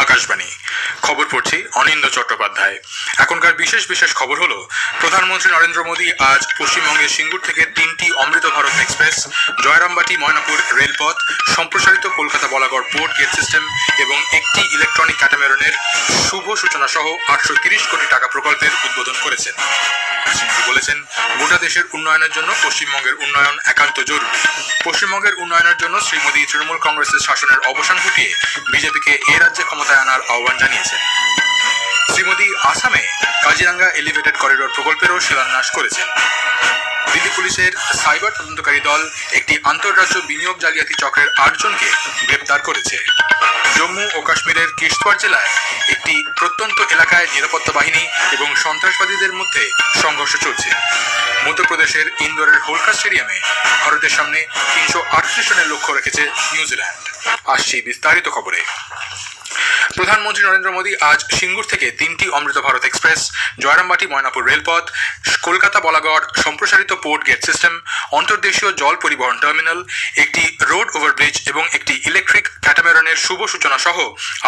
আকাশবাণী খবর পড়ছি অনিন্দ চট্টোপাধ্যায়। এখনকার বিশেষ বিশেষ খবর হলো, প্রধানমন্ত্রী নরেন্দ্র মোদী আজ পশ্চিমবঙ্গের সিঙ্গুর থেকে 3টি অমৃত ভারত এক্সপ্রেস, জয়রামবাটি ময়নাপুর রেলপথ, সম্প্রসারিত Kolkata Balagarh port gate system এবং একটি ইলেকট্রনিক ক্যাটামেরনের শুভ সূচনা সহ 830 কোটি টাকা প্রকল্পের উদ্বোধন করেছেন। সিংহ বলেছেন, গোটা দেশের উন্নয়নের জন্য পশ্চিমবঙ্গের উন্নয়ন একান্ত জরুরি। পশ্চিমবঙ্গের উন্নয়নের জন্য শ্রী মোদী তৃণমূল কংগ্রেসের শাসনের অবসান ঘটিয়ে বিজেপিকে এ রাজ্যে ক্ষমতায় আনার আহ্বান জানিয়েছেন। শ্রী মোদী আসামে কাজিরাঙ্গা এলিভেটেড করিডোর প্রকল্পেরও শিলান্যাস করেছেন। দিল্লি পুলিশের সাইবার তদন্তকারী দল একটি আন্তঃরাজ্য বিনিয়োগ জালিয়াতি চক্রের 8 জনকে গ্রেপ্তার করেছে। জম্মু ও কাশ্মীরের কিশতওয়াড় জেলায় একটি প্রত্যন্ত এলাকায় নিরাপত্তা বাহিনী এবং সন্ত্রাসবাদীদের মধ্যে সংঘর্ষ চলছে। মধ্যপ্রদেশের ইন্দোরের হোলকা স্টেডিয়ামে ভারতের সামনে 338 রানের লক্ষ্য রেখেছে নিউজিল্যান্ড। আসছি বিস্তারিত খবরে। প্রধানমন্ত্রী নরেন্দ্র মোদী আজ সিঙ্গুর থেকে 3টি অমৃত ভারত এক্সপ্রেস, জয়রামবাটি ময়নাপুর রেলপথ, কলকাতা বলাগড় সম্প্রসারিত পোর্ট গেট সিস্টেম, অন্তর্দেশীয় জল পরিবহন টার্মিনাল, একটি রোড ওভারব্রিজ এবং একটি ইলেকট্রিক ক্যাটামেরনের শুভ সূচনা সহ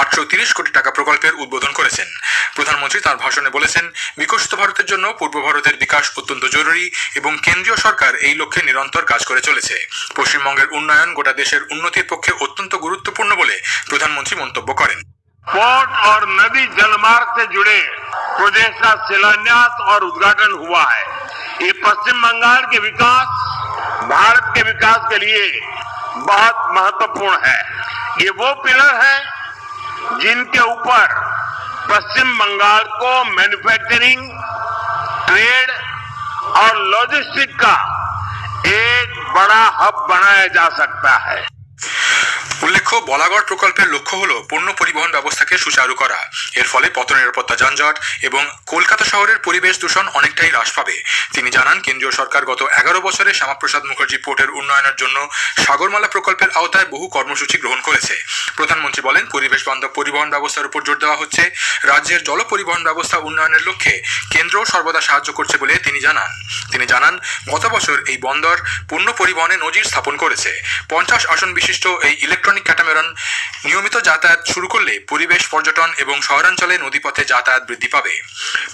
830 কোটি টাকা প্রকল্পের উদ্বোধন করেছেন। প্রধানমন্ত্রী তাঁর ভাষণে বলেছেন, বিকশিত ভারতের জন্য পূর্ব ভারতের বিকাশ অত্যন্ত জরুরি এবং কেন্দ্রীয় সরকার এই লক্ষ্যে নিরন্তর কাজ করে চলেছে। পশ্চিমবঙ্গের উন্নয়ন গোটা দেশের উন্নতির পক্ষে অত্যন্ত গুরুত্বপূর্ণ বলে প্রধানমন্ত্রী মন্তব্য করেন। पोर्ट और नदी जलमार्ग से जुड़े प्रोजेक्ट का शिलान्यास और उद्घाटन हुआ है। ये पश्चिम बंगाल के विकास, भारत के विकास के लिए बहुत महत्वपूर्ण है। ये वो पिलर है जिनके ऊपर पश्चिम बंगाल को मैन्युफैक्चरिंग, ट्रेड और लॉजिस्टिक का एक बड़ा हब बनाया जा सकता है। উল্লেখ্য, বলাগড় প্রকল্পের লক্ষ্য হল পণ্য পরিবহন ব্যবস্থাকে সুচারু করা। এর ফলে পথ নিরাপত্তা, যানজট এবং কলকাতা শহরের পরিবেশ দূষণ অনেকটাই হ্রাস পাবে। তিনি জানান, কেন্দ্রীয় সরকার গত 11 বছরে শ্যামাপ্রসাদ মুখার্জি পোর্টের উন্নয়নের জন্য সাগরমালা প্রকল্পের আওতায় বহু কর্মসূচি গ্রহণ করেছে। প্রধানমন্ত্রী বলেন, পরিবেশ বান্ধব পরিবহন ব্যবস্থার উপর জোর দেওয়া হচ্ছে। রাজ্যের জল পরিবহন ব্যবস্থা উন্নয়নের লক্ষ্যে কেন্দ্রও সর্বদা সাহায্য করছে বলে তিনি জানান গত বছর এই বন্দর পণ্য পরিবহনে নজির স্থাপন করেছে। 50 আসন বিশিষ্ট এই ইলেকট্রনিক ক্যাটামেরন নিয়মিত যাতায়াত শুরু করলে পরিবেশ, পর্যটন এবং শহরাঞ্চলে নদীপথে যাতায়াত বৃদ্ধি পাবে।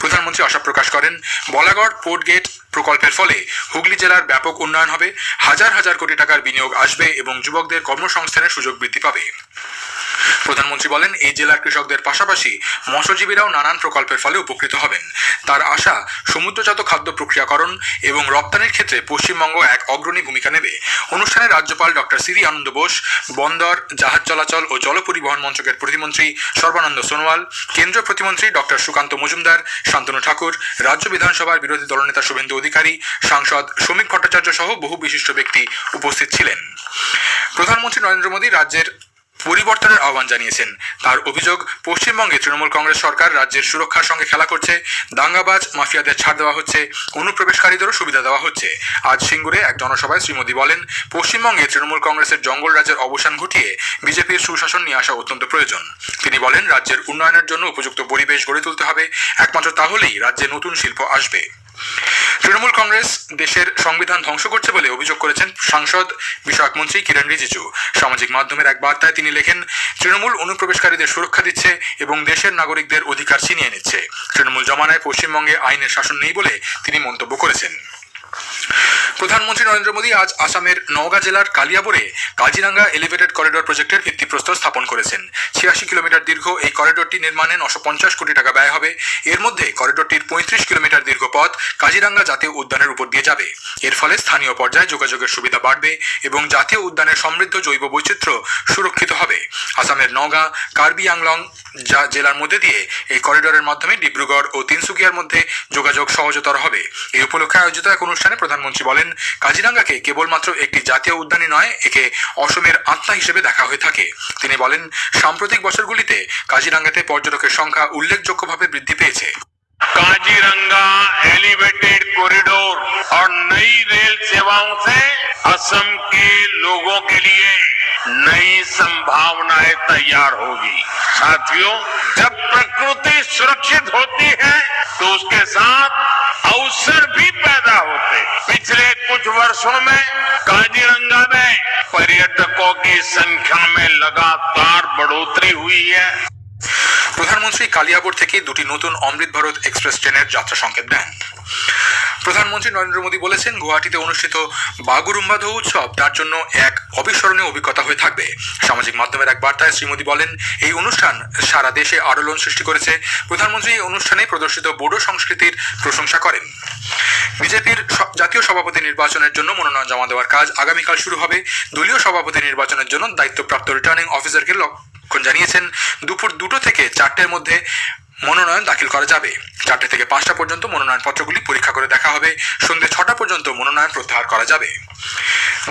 প্রধানমন্ত্রী আশা প্রকাশ করেন, বলাগড় পোর্ট গেট প্রকল্পের ফলে হুগলি জেলার ব্যাপক উন্নয়ন হবে, হাজার হাজার কোটি টাকার বিনিয়োগ আসবে এবং যুবকদের কর্মসংস্থানের সুযোগ বৃদ্ধি পাবে। প্রধানমন্ত্রী বলেন, এই জেলার কৃষকদের পাশাপাশি মৎস্যজীবীরাও নানান প্রকল্পের ফলে উপকৃত হবেন। তার আশা, সমুদ্রজাত খাদ্য প্রক্রিয়াকরণ এবং রপ্তানির ক্ষেত্রে পশ্চিমবঙ্গ এক অগ্রণী ভূমিকা নেবে। অনুষ্ঠানে রাজ্যপাল ডক্টর সিরি আনন্দ বোস, বন্দর, জাহাজ চলাচল ও জল পরিবহন মন্ত্রকের প্রতিমন্ত্রী সর্বানন্দ সোনোয়াল, কেন্দ্রীয় প্রতিমন্ত্রী ডক্টর সুকান্ত মজুমদার, শান্তনু ঠাকুর, রাজ্য বিধানসভার বিরোধী দলনেতা শুভেন্দু অধিকারী, সাংসদ শ্রমিক ভট্টাচার্য সহ বহু বিশিষ্ট ব্যক্তি উপস্থিত ছিলেন। প্রধানমন্ত্রী নরেন্দ্র মোদী রাজ্যের পরিবর্তনের আহ্বান জানিয়েছেন। তার অভিযোগ, পশ্চিমবঙ্গে তৃণমূল কংগ্রেস সরকার রাজ্যের সুরক্ষার সঙ্গে খেলা করছে, দাঙ্গাবাজ মাফিয়াদের ছাড় দেওয়া হচ্ছে, অনুপ্রবেশকারীদেরও সুবিধা দেওয়া হচ্ছে। আজ সিঙ্গুরে এক জনসভায় শ্রী মোদী বলেন, পশ্চিমবঙ্গে তৃণমূল কংগ্রেসের জঙ্গল রাজ্যের অবসান ঘটিয়ে বিজেপির সুশাসন নিয়ে আসা অত্যন্ত প্রয়োজন। তিনি বলেন, রাজ্যের উন্নয়নের জন্য উপযুক্ত পরিবেশ গড়ে তুলতে হবে, একমাত্র তাহলেই রাজ্যে নতুন শিল্প আসবে। তৃণমূল কংগ্রেস দেশের সংবিধান ধ্বংস করছে বলে অভিযোগ করেছেন সাংসদ বিষয়ক মন্ত্রী কিরণ রিজিজু। সামাজিক মাধ্যমের এক বার্তায় তিনি লেখেন, তৃণমূল অনুপ্রবেশকারীদের সুরক্ষা দিচ্ছে এবং দেশের নাগরিকদের অধিকার ছিনিয়ে নিচ্ছে। তৃণমূল জমানায় পশ্চিমবঙ্গে আইনের শাসন নেই বলে তিনি মন্তব্য করেছেন। প্রধানমন্ত্রী নরেন্দ্র মোদী আজ আসামের নওগাঁ জেলার কালিয়াবোরে কাজিরাঙ্গা এলিভেটেড করিডোর প্রজেক্টের ভিত্তিপ্রস্তর স্থাপন করেছেন। 86 কিলোমিটার দীর্ঘ এই করিডোরটি নির্মাণে 950 কোটি টাকা ব্যয় হবে। এর মধ্যে করিডোরটির 35 কিলোমিটার দীর্ঘ পথ কাজিরাঙ্গা জাতীয় উদ্যানের উপর দিয়ে যাবে। এর ফলে স্থানীয় পর্যায়ে যোগাযোগের সুবিধা বাড়বে এবং জাতীয় উদ্যানের সমৃদ্ধ জৈব বৈচিত্র্য সুরক্ষিত হবে। আসামের নওগাঁ, কার্বি আংলং জেলার মধ্যে দিয়ে এই করিডোরের মাধ্যমে ডিব্রুগড় ও তিনসুকিয়ার মধ্যে যোগাযোগ সহজতর হবে। এই উপলক্ষে আয়োজিত এক অনুষ্ঠানে প্রধানমন্ত্রী বলেন, কাজিরাঙ্গাকে কেবলমাত্র একটি জাতীয় উদ্যানই নয়, একে অসমের আত্মা হিসেবে দেখা হয়ে থাকে। তিনি বলেন, সাম্প্রতিক বছরগুলিতে কাজিরাঙ্গাতে পর্যটকের সংখ্যা উল্লেখযোগ্যভাবে বৃদ্ধি পেয়েছে। काजीरंगा एलिवेटेड कॉरिडोर और नई रेल सेवाओं से असम के लोगों के लिए नई संभावनाएं तैयार होगी। साथियों, जब प्रकृति सुरक्षित होती है तो उसके साथ अवसर भी पैदा होते। पिछले कुछ वर्षों में काजीरंगा में पर्यटकों की संख्या में लगातार बढ़ोतरी हुई है। প্রধানমন্ত্রী কালিয়াবোর থেকে দুটি নতুন অমৃত ভারত এক্সপ্রেস ট্রেনের যাত্রা সংকেত দেন। প্রধানমন্ত্রী নরেন্দ্র মোদী বলেছেন, গুয়াহাটিতে অনুষ্ঠিত বাগুরুম্বা দৌ উৎসব তার জন্য এক অবিস্মরণীয় অভিজ্ঞতা হয়ে থাকবে। সামাজিক মাধ্যমের এক বার্তায় শ্রী মোদী বলেন, এই অনুষ্ঠান সারা দেশে আলোড়ন সৃষ্টি করেছে। প্রধানমন্ত্রী এই অনুষ্ঠানে প্রদর্শিত বোডো সংস্কৃতির প্রশংসা করেন। বিজেপির জাতীয় সভাপতি নির্বাচনের জন্য মনোনয়ন জমা দেওয়ার কাজ আগামীকাল শুরু হবে। দলীয় সভাপতি নির্বাচনের জন্য দায়িত্বপ্রাপ্ত রিটার্নিং অফিসারকে লক্ষণ জানিয়েছেন, দুপুর 2টো থেকে 4টের মধ্যে মনোনয়ন দাখিল করা যাবে। 4টে থেকে 5টা পর্যন্ত মনোনয়নপত্রগুলি পরীক্ষা করে দেখা হবে। সন্ধ্যে 6টা পর্যন্ত মনোনয়ন প্রত্যাহার করা যাবে।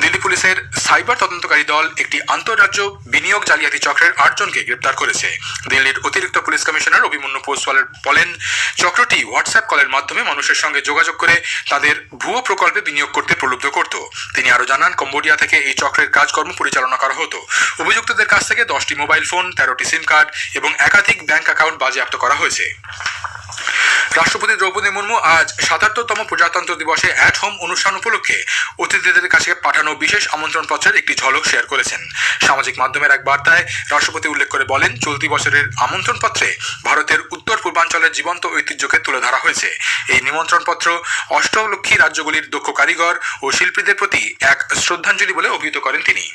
দিল্লি পুলিশের সাইবার তদন্তকারী দল একটি আন্তঃরাজ্য বিনিয়োগ জালিয়াতি চক্রের 8 জনকে গ্রেপ্তার করেছে। দিল্লির অতিরিক্ত পুলিশ কমিশনার অভিমন্যু পোসওয়াল বলেন, চক্রটি হোয়াটসঅ্যাপ কলের মাধ্যমে মানুষের সঙ্গে যোগাযোগ করে তাদের ভুয়ো প্রকল্পে বিনিয়োগ করতে প্রলুব্ধ করত। তিনি আরও জানান, কম্বোডিয়া থেকে এই চক্রের কাজকর্ম পরিচালনা করা হতো। অভিযুক্তদের কাছ থেকে 10টি মোবাইল ফোন, 13টি সিম কার্ড এবং একাধিক ব্যাংক অ্যাকাউন্ট বাজেয়াপ্ত করা হয়েছে। রাষ্ট্রপতি দ্রৌপদী মুর্মু আজ 77তম প্রজাতন্ত্র দিবসে অ্যাট হোম অনুষ্ঠান উপলক্ষে অতিথিদের কাছে পাঠানো বিশেষ আমন্ত্রণপত্রের একটি ঝলক শেয়ার করেছেন। সামাজিক মাধ্যমের এক বার্তায় রাষ্ট্রপতি উল্লেখ করে বলেন, চলতি বছরের আমন্ত্রণপত্রে ভারতের উত্তর পূর্বাঞ্চলের জীবন্ত ঐতিহ্যকে তুলে ধরা হয়েছে। এই নিমন্ত্রণপত্র অষ্টলক্ষী রাজ্যগুলির দক্ষ কারিগর ও শিল্পীদের প্রতি এক শ্রদ্ধাঞ্জলি বলে অভিহিত করেন তিনি।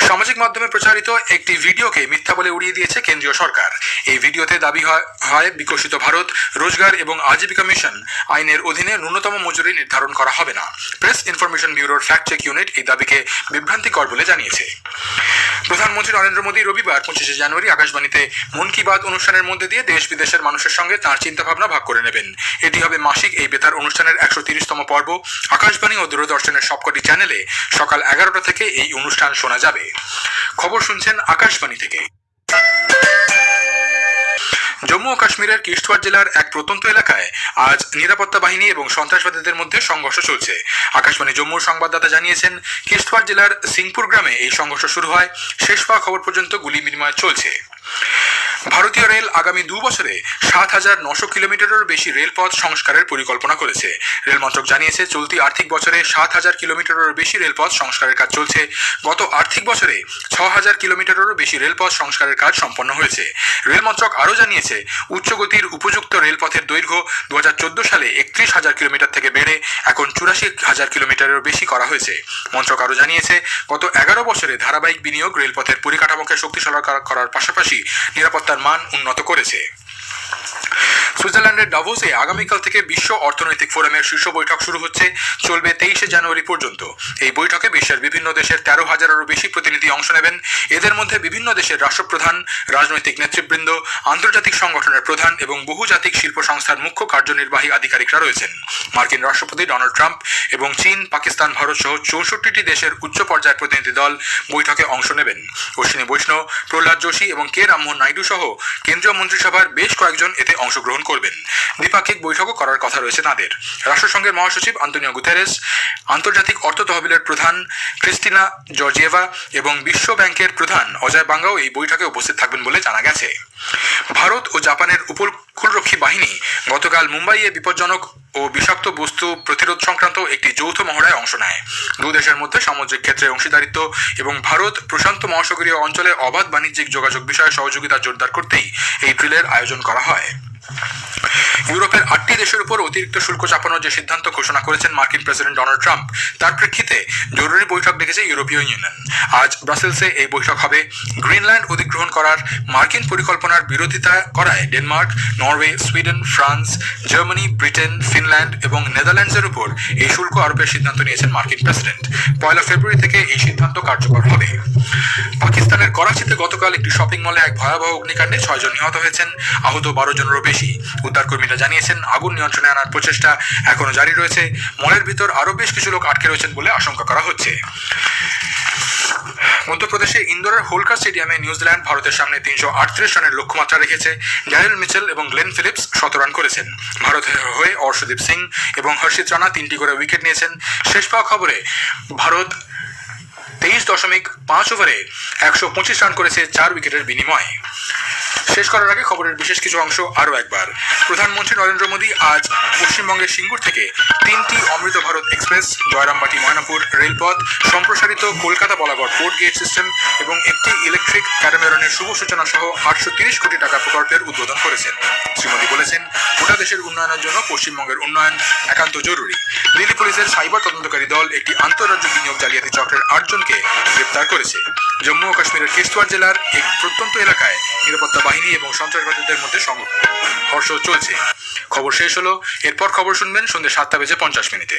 সামাজিক মাধ্যমে প্রচারিত একটি ভিডিওকে মিথ্যা বলে উড়িয়ে দিয়েছে কেন্দ্রীয় সরকার। এই ভিডিওতে দাবি হয় বিকশিত ভারত রোজগার এবং আজীবিকা মিশন আইনের অধীনে ন্যূনতম মজুরি নির্ধারণ করা হবে না। প্রেস ইনফরমেশন ব্যুরোর ফ্যাক্ট চেক ইউনিট এই দাবিকে বিভ্রান্তিকর বলে জানিয়েছে। প্রধানমন্ত্রী নরেন্দ্র মোদী রবিবার 25শে জানুয়ারি আকাশবাণীতে মন কি বাত অনুষ্ঠানের মধ্যে দিয়ে দেশ বিদেশের মানুষের সঙ্গে তাঁর চিন্তাভাবনা ভাগ করে নেবেন। এটি হবে মাসিক এই বেতার অনুষ্ঠানের 130তম পর্ব। আকাশবাণী ও দূরদর্শনের সবকটি চ্যানেলে সকাল 11টা থেকে এই অনুষ্ঠান শোনা যাবে। খবর শুনছেন আকাশবাণী থেকে। জম্মু ও কাশ্মীরের কিশতওয়াড় জেলার এক প্রত্যন্ত এলাকায় আজ নিরাপত্তা বাহিনী এবং সন্ত্রাসবাদীদের মধ্যে সংঘর্ষ চলছে। আকাশবাণী জম্মুর সংবাদদাতা জানিয়েছেন, কিশতওয়াড় জেলার সিংপুর গ্রামে এই সংঘর্ষ শুরু হয়। শেষ পাওয়া খবর পর্যন্ত গুলি বিনিময় চলছে। ভারতীয় রেল আগামী 2 বছরে 7,900 কিলোমিটারেরও বেশি রেলপথ সংস্কারের পরিকল্পনা করেছে। রেল মন্ত্রক জানিয়েছে, চলতি আর্থিক বছরে 7,000 কিলোমিটারেরও বেশি রেলপথ সংস্কারের কাজ চলছে। গত আর্থিক বছরে 6,000 কিলোমিটারেরও বেশি রেলপথ সংস্কারের কাজ সম্পন্ন হয়েছে। রেল মন্ত্রক আরও জানিয়েছে, উচ্চগতির উপযুক্ত রেলপথের দৈর্ঘ্য 2014 সালে 31,000 কিলোমিটার থেকে বেড়ে এখন 84,000 কিলোমিটারেরও বেশি করা হয়েছে। মন্ত্রক আরও জানিয়েছে, গত 11 বছরে ধারাবাহিক বিনিয়োগ রেলপথের পরিকাঠামোকে শক্তিশালী করার পাশাপাশি নিরাপত্তার মান উন্নত করেছে। সুইজারল্যান্ডের ডাভোসে আগামীকাল থেকে বিশ্ব অর্থনৈতিক ফোরামের শীর্ষ বৈঠক শুরু হচ্ছে, চলবে 23শে জানুয়ারি পর্যন্ত। এই বৈঠকে বিশ্বের বিভিন্ন দেশের 13,000-এরও বেশি প্রতিনিধি অংশ নেবেন। এদের মধ্যে বিভিন্ন দেশের রাষ্ট্রপ্রধান, রাজনৈতিক নেতৃবৃন্দ, আন্তর্জাতিক সংগঠনের প্রধান এবং বহুজাতিক শিল্প সংস্থার মুখ্য কার্যনির্বাহী আধিকারিকরা রয়েছেন। মার্কিন রাষ্ট্রপতি ডোনাল্ড ট্রাম্প এবং চীন, পাকিস্তান, ভারত সহ 64টি দেশের উচ্চ পর্যায়ের প্রতিনিধি দল বৈঠকে অংশ নেবেন। অশ্বিনী বৈষ্ণব, প্রহ্লাদ যোশী এবং কে রামমোহন নাইডু সহ কেন্দ্রীয় মন্ত্রিসভার বেশ কয়েকজন এতে অংশগ্রহণ করবেন। দ্বিপাক্ষিক বৈঠকও করার কথা রয়েছে তাদের। রাষ্ট্রসংঘের মহাসচিব আন্তোনিও গুতেরেস, আন্তর্জাতিক অর্থ তহবিলের প্রধান ক্রিস্টিনা জর্জিয়েভা এবং বিশ্ব ব্যাংকের প্রধান অজয় বাঙ্গাও এই বৈঠকে উপস্থিত থাকবেন বলে জানা গেছে। ভারত ও জাপানের উপকূলরক্ষী বাহিনী গতকাল মুম্বাইয়ে বিপজ্জনক ও বিষাক্ত বস্তু প্রতিরোধ সংক্রান্ত একটি যৌথ মহড়ায় অংশ নেয়। দু দেশের মধ্যে সামুদ্রিক ক্ষেত্রে অংশীদারিত্ব এবং ভারত প্রশান্ত মহাসাগরীয় অঞ্চলে অবাধ বাণিজ্যিক যোগাযোগ বিষয়ে সহযোগিতা জোরদার করতেই এই ড্রিলের আয়োজন করা হয়। ইউরোপের 8টি দেশের উপর অতিরিক্ত শুল্ক চাপানোর যে সিদ্ধান্ত ঘোষণা করেছেন মার্কিন প্রেসিডেন্ট ডোনাল্ড ট্রাম্প, তার প্রেক্ষিতে জরুরি বৈঠক ডেকেছে ইউরোপীয় ইউনিয়ন। আজ ব্রাসেলসে এই বৈঠক হবে। গ্রিনল্যান্ড অধিগ্রহণ করার মার্কিন পরিকল্পনার বিরোধিতা করায় Denmark, Norway, Sweden, France, Germany, Britain, Finland এবং নেদারল্যান্ডসের উপর এই শুল্ক আরোপের সিদ্ধান্ত নিয়েছেন মার্কিন প্রেসিডেন্ট। 1 ফেব্রুয়ারি থেকে এই সিদ্ধান্ত কার্যকর হবে। পাকিস্তানের করাচিতে গতকাল একটি শপিং মলে এক ভয়াবহ অগ্নিকাণ্ডে 6 জন নিহত হয়েছেন, আহত 12 জনেরও বেশি। উদ্ধারকর্মীরা জানিয়েছেন, আগুন নিয়ন্ত্রণে আনার প্রচেষ্টা এখনো জারি রয়েছে। মলের ভিতর আরও বেশ কিছু লোক আটকে রয়েছেন বলে আশঙ্কা করা হচ্ছে। মধ্যপ্রদেশে ইন্দোরের হোলকার স্টেডিয়ামে নিউজিল্যান্ড ভারতের সামনে 338 রানের লক্ষ্যমাত্রা রেখেছে। ড্যারেল মিচেল এবং গ্লেন ফিলিপস 17 রান করেছেন। ভারতের হয়ে অর্শদীপ সিং এবং হর্ষিত রানা 3টি করে উইকেট নিয়েছেন। শেষ পাওয়া খবরে ভারত 23.5 ওভারে 125 রান করেছে 4 উইকেটের বিনিময়ে। শেষ করার আগে খবরের বিশেষ কিছু অংশ আরও একবার। প্রধানমন্ত্রী নরেন্দ্র মোদী আজ পশ্চিমবঙ্গের সিঙ্গুর থেকে 3টি অমৃত ভারত এক্সপ্রেস, জয়রামবাটি ময়নাপুর রেলপথ, সম্প্রসারিত Kolkata Balagarh port gate system এবং একটি ইলেকট্রিক ক্যাটামেরনের শুভ সূচনা সহ 830 কোটি টাকা প্রকল্পের উদ্বোধন করেছেন। শ্রী মোদী বলেছেন, গোটা দেশের উন্নয়নের জন্য পশ্চিমবঙ্গের উন্নয়ন একান্ত জরুরি। দিল্লি পুলিশের সাইবার তদন্তকারী দল একটি আন্তঃরাজ্য বিনিয়োগ জালিয়াতি চক্রের 8 জনকে গ্রেপ্তার করেছে। জম্মু ও কাশ্মীরের কিস্তওয়ার জেলার এক প্রত্যন্ত এলাকায় নিরাপত্তা বাহিনী এবং সন্ত্রাসবাদীদের মধ্যে সংঘর্ষ চলছে। খবর শেষ হলো। এরপর খবর শুনবেন সন্ধ্যে 7:50 মিনিটে।